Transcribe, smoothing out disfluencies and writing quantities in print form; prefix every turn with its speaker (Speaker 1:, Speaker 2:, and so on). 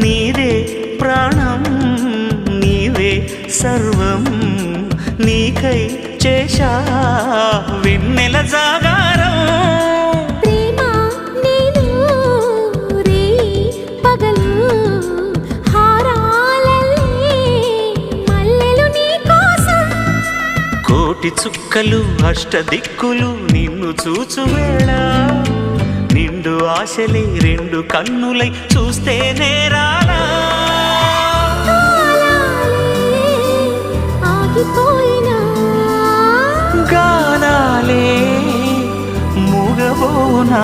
Speaker 1: నీదే ప్రాణం నీవే సర్వం నీకై చేశా వెన్నెల జాగారం
Speaker 2: ప్రేమ నేను రే పగలు హారాలల్లే మల్లెలు నీ కోసం
Speaker 1: కోటి చుక్కలు అష్టదిక్కులు నిన్ను చూచు వేళ నిండు ఆశలే రెండు కన్నులై చూస్తే నేరాలా
Speaker 2: ఆగిపోయినా
Speaker 1: గానాలే మూగబోనా